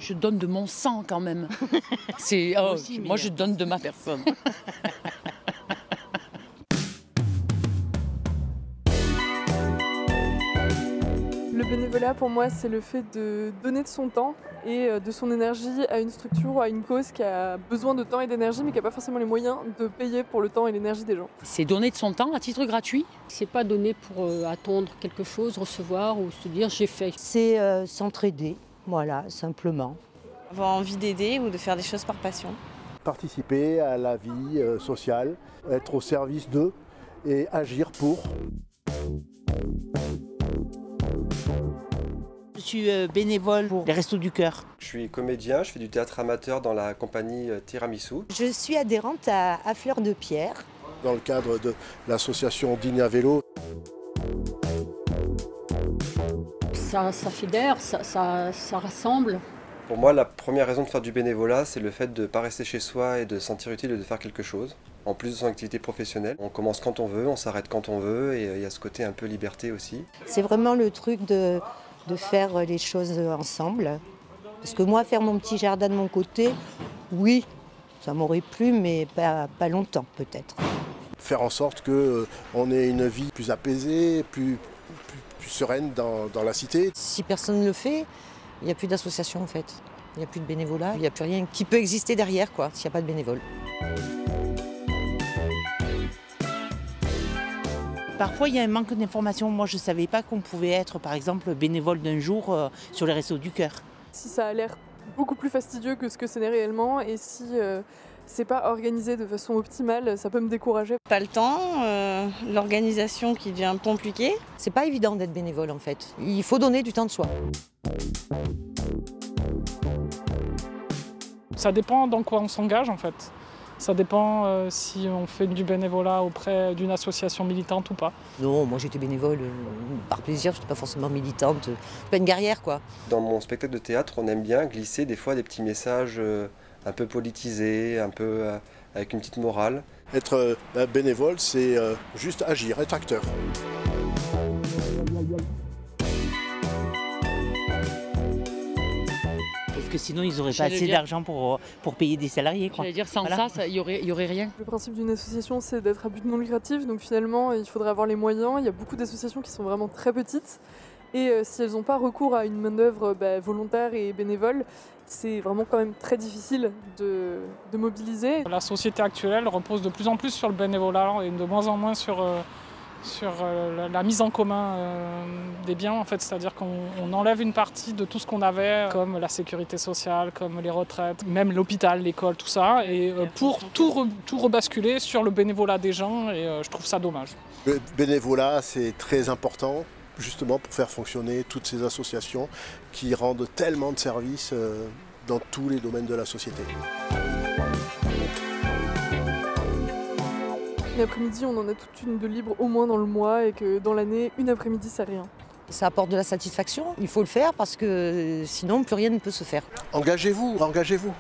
Je donne de mon sang quand même. C'est, oh, aussi, moi, je donne de ma personne. Le bénévolat, pour moi, c'est le fait de donner de son temps et de son énergie à une structure ou à une cause qui a besoin de temps et d'énergie, mais qui n'a pas forcément les moyens de payer pour le temps et l'énergie des gens. C'est donner de son temps à titre gratuit. C'est pas donner pour attendre quelque chose, recevoir ou se dire j'ai fait. C'est s'entraider, voilà, simplement. Avoir envie d'aider ou de faire des choses par passion. Participer à la vie sociale, être au service d'eux et agir pour. Je suis bénévole pour les Restos du Cœur. Je suis comédien, je fais du théâtre amateur dans la compagnie Tiramisu. Je suis adhérente à Fleur de Pierre. Dans le cadre de l'association Digne à Vélo. Ça fédère, ça rassemble. Pour moi, la première raison de faire du bénévolat, c'est le fait de ne pas rester chez soi et de se sentir utile et de faire quelque chose. En plus de son activité professionnelle, on commence quand on veut, on s'arrête quand on veut et il y a ce côté un peu liberté aussi. C'est vraiment le truc de faire les choses ensemble. Parce que moi, faire mon petit jardin de mon côté, oui, ça m'aurait plu, mais pas longtemps peut-être. Faire en sorte qu'on ait une vie plus apaisée, plus sereine dans la cité. Si personne ne le fait, il n'y a plus d'association en fait. Il n'y a plus de bénévolat, il n'y a plus rien qui peut exister derrière quoi, s'il n'y a pas de bénévoles. Parfois, il y a un manque d'information. Moi, je ne savais pas qu'on pouvait être, par exemple, bénévole d'un jour sur les Restos du Cœur. Si ça a l'air beaucoup plus fastidieux que ce que ce n'est réellement et si c'est pas organisé de façon optimale, ça peut me décourager. Pas le temps, l'organisation qui devient compliquée. C'est pas évident d'être bénévole en fait. Il faut donner du temps de soi. Ça dépend dans quoi on s'engage en fait. Ça dépend si on fait du bénévolat auprès d'une association militante ou pas. Non, moi j'étais bénévole par plaisir, je n'étais pas forcément militante. C'est pas une guerrière quoi. Dans mon spectacle de théâtre, on aime bien glisser des fois des petits messages un peu politisés, un peu avec une petite morale. Être bénévole, c'est juste agir, être acteur. Parce que sinon, ils n'auraient pas assez d'argent pour payer des salariés. J'allais dire, sans ça, il y aurait rien. Le principe d'une association, c'est d'être à but non lucratif, donc finalement, il faudrait avoir les moyens. Il y a beaucoup d'associations qui sont vraiment très petites, et si elles n'ont pas recours à une main-d'œuvre volontaire et bénévole, c'est vraiment quand même très difficile de mobiliser. La société actuelle repose de plus en plus sur le bénévolat et de moins en moins sur la mise en commun des biens, en fait, c'est-à-dire qu'on enlève une partie de tout ce qu'on avait, comme la sécurité sociale, comme les retraites, même l'hôpital, l'école, tout ça, et pour tout rebasculer sur le bénévolat des gens, et je trouve ça dommage. Le bénévolat, c'est très important, justement pour faire fonctionner toutes ces associations qui rendent tellement de services dans tous les domaines de la société. Une après-midi, on en a toute une de libre au moins dans le mois et que dans l'année, une après-midi, c'est rien. Ça apporte de la satisfaction, il faut le faire parce que sinon plus rien ne peut se faire. Engagez-vous, engagez-vous.